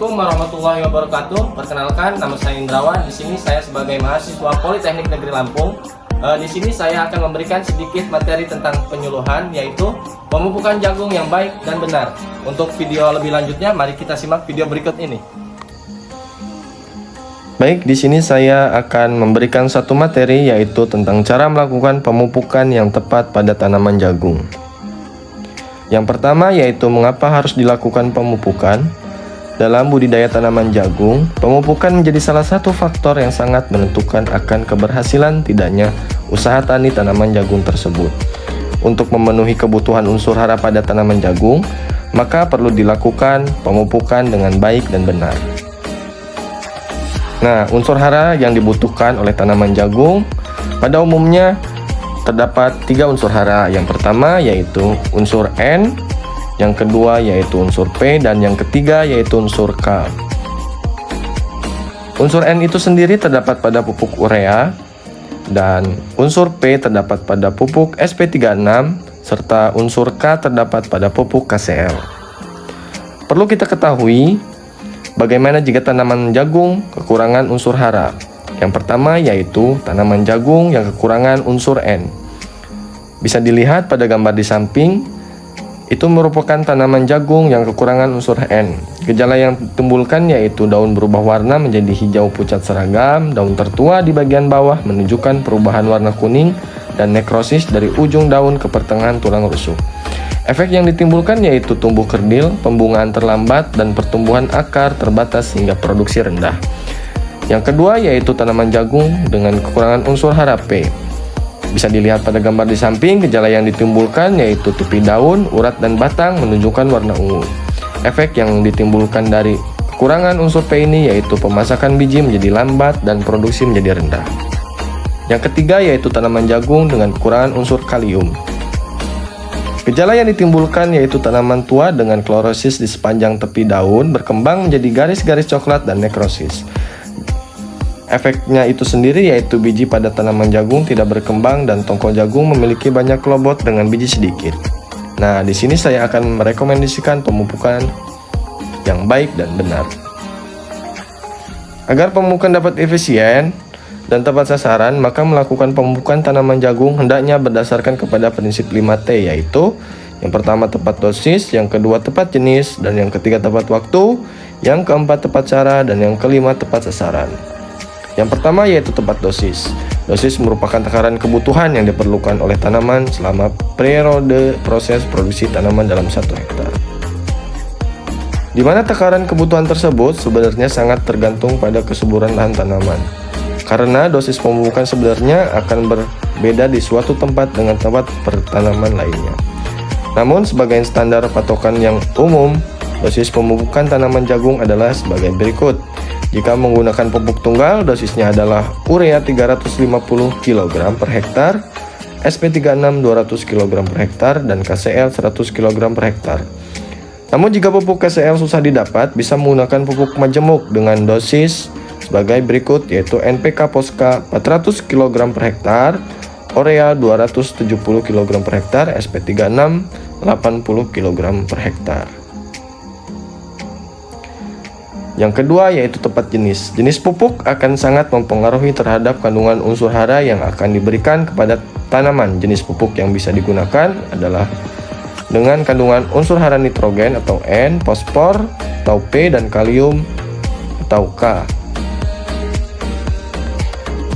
Assalamualaikum warahmatullahi wabarakatuh. Perkenalkan, nama saya Indrawan. Di sini saya sebagai mahasiswa Politeknik Negeri Lampung. Di sini saya akan memberikan sedikit materi tentang penyuluhan, yaitu pemupukan jagung yang baik dan benar. Untuk video lebih lanjutnya, mari kita simak video berikut ini. Baik, di sini saya akan memberikan satu materi, yaitu tentang cara melakukan pemupukan yang tepat pada tanaman jagung. Yang pertama yaitu mengapa harus dilakukan pemupukan. Dalam budidaya tanaman jagung, pemupukan menjadi salah satu faktor yang sangat menentukan akan keberhasilan tidaknya usaha tani tanaman jagung tersebut. Untuk memenuhi kebutuhan unsur hara pada tanaman jagung, maka perlu dilakukan pemupukan dengan baik dan benar. Nah, unsur hara yang dibutuhkan oleh tanaman jagung pada umumnya terdapat 3 unsur hara. Yang pertama yaitu unsur N, yang kedua yaitu unsur P, dan yang ketiga yaitu unsur K. Unsur N itu sendiri terdapat pada pupuk urea, dan unsur P terdapat pada pupuk SP36, serta unsur K terdapat pada pupuk KCL. Perlu kita ketahui bagaimana jika tanaman jagung kekurangan unsur hara. Yang pertama yaitu tanaman jagung yang kekurangan unsur N. Bisa dilihat pada gambar di samping, itu merupakan tanaman jagung yang kekurangan unsur N. Gejala yang ditimbulkan yaitu daun berubah warna menjadi hijau pucat seragam, daun tertua di bagian bawah menunjukkan perubahan warna kuning, dan nekrosis dari ujung daun ke pertengahan tulang rusuk. Efek yang ditimbulkan yaitu tumbuh kerdil, pembungaan terlambat, dan pertumbuhan akar terbatas hingga produksi rendah. Yang kedua yaitu tanaman jagung dengan kekurangan unsur hara P. Bisa dilihat pada gambar di samping, gejala yang ditimbulkan yaitu tepi daun, urat, dan batang menunjukkan warna ungu. Efek yang ditimbulkan dari kekurangan unsur P ini yaitu pemasakan biji menjadi lambat dan produksi menjadi rendah. Yang ketiga yaitu tanaman jagung dengan kekurangan unsur kalium. Gejala yang ditimbulkan yaitu tanaman tua dengan klorosis di sepanjang tepi daun berkembang menjadi garis-garis coklat dan nekrosis. Efeknya itu sendiri yaitu biji pada tanaman jagung tidak berkembang dan tongkol jagung memiliki banyak klobot dengan biji sedikit. Nah, di sini saya akan merekomendasikan pemupukan yang baik dan benar. Agar pemupukan dapat efisien dan tepat sasaran, maka melakukan pemupukan tanaman jagung hendaknya berdasarkan kepada prinsip 5T, yaitu yang pertama tepat dosis, yang kedua tepat jenis, dan yang ketiga tepat waktu, yang keempat tepat cara, dan yang kelima tepat sasaran. Yang pertama yaitu tepat dosis. Dosis merupakan takaran kebutuhan yang diperlukan oleh tanaman selama periode proses produksi tanaman dalam 1 hektar. Di mana takaran kebutuhan tersebut sebenarnya sangat tergantung pada kesuburan lahan tanaman. Karena dosis pemupukan sebenarnya akan berbeda di suatu tempat dengan tempat pertanaman lainnya. Namun sebagai standar patokan yang umum, dosis pemupukan tanaman jagung adalah sebagai berikut. Jika menggunakan pupuk tunggal, dosisnya adalah urea 350 kg per hektar, SP36 200 kg per hektar, dan KCL 100 kg per hektar. Namun jika pupuk KCL susah didapat, bisa menggunakan pupuk majemuk dengan dosis sebagai berikut, yaitu NPK Poska 400 kg per hektar, urea 270 kg per hektar, SP36 80 kg per hektar. Yang kedua yaitu tepat jenis. Jenis pupuk akan sangat mempengaruhi terhadap kandungan unsur hara yang akan diberikan kepada tanaman. Jenis pupuk yang bisa digunakan adalah dengan kandungan unsur hara nitrogen atau N, fosfor atau P, dan kalium atau K.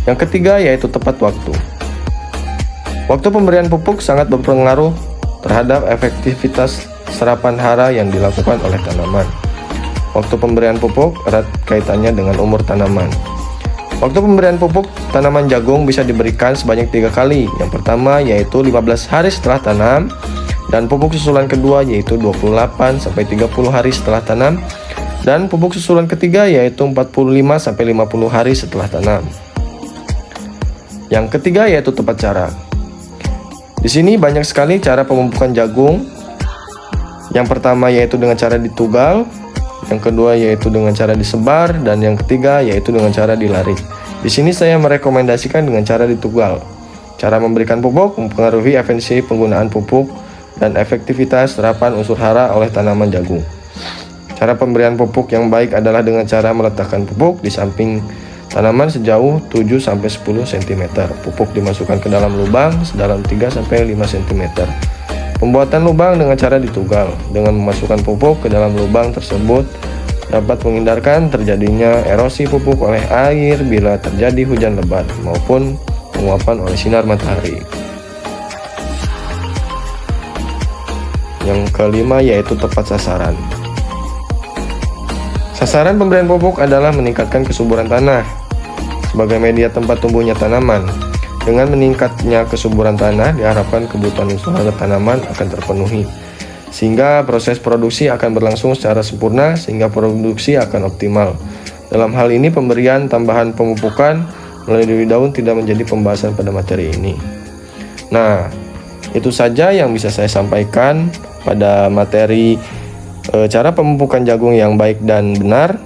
Yang ketiga yaitu tepat waktu. Waktu pemberian pupuk sangat berpengaruh terhadap efektivitas serapan hara yang dilakukan oleh tanaman. Waktu pemberian pupuk erat kaitannya dengan umur tanaman. Waktu pemberian pupuk tanaman jagung bisa diberikan sebanyak 3 kali. Yang pertama yaitu 15 hari setelah tanam, dan pupuk susulan kedua yaitu 28-30 hari setelah tanam, dan pupuk susulan ketiga yaitu 45-50 hari setelah tanam. Yang ketiga yaitu tepat cara. Di sini banyak sekali cara pemupukan jagung. Yang pertama yaitu dengan cara ditugal, yang kedua yaitu dengan cara disebar, dan yang ketiga yaitu dengan cara dilarik. Di sini saya merekomendasikan dengan cara ditugal. Cara memberikan pupuk mempengaruhi efisiensi penggunaan pupuk dan efektivitas serapan unsur hara oleh tanaman jagung. Cara pemberian pupuk yang baik adalah dengan cara meletakkan pupuk di samping tanaman sejauh 7-10 cm. Pupuk dimasukkan ke dalam lubang sedalam 3-5 cm. Pembuatan lubang dengan cara ditugal. Dengan memasukkan pupuk ke dalam lubang tersebut dapat menghindarkan terjadinya erosi pupuk oleh air bila terjadi hujan lebat maupun penguapan oleh sinar matahari. Yang kelima yaitu tepat sasaran. Sasaran pemberian pupuk adalah meningkatkan kesuburan tanah sebagai media tempat tumbuhnya tanaman. Dengan meningkatnya kesuburan tanah diharapkan kebutuhan unsur hara tanaman akan terpenuhi, sehingga proses produksi akan berlangsung secara sempurna sehingga produksi akan optimal. Dalam hal ini pemberian tambahan pemupukan melalui daun tidak menjadi pembahasan pada materi ini. Nah, itu saja yang bisa saya sampaikan pada materi cara pemupukan jagung yang baik dan benar.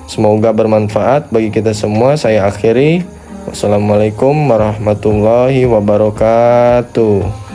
Semoga bermanfaat bagi kita semua. Saya akhiri. Wassalamualaikum warahmatullahi wabarakatuh.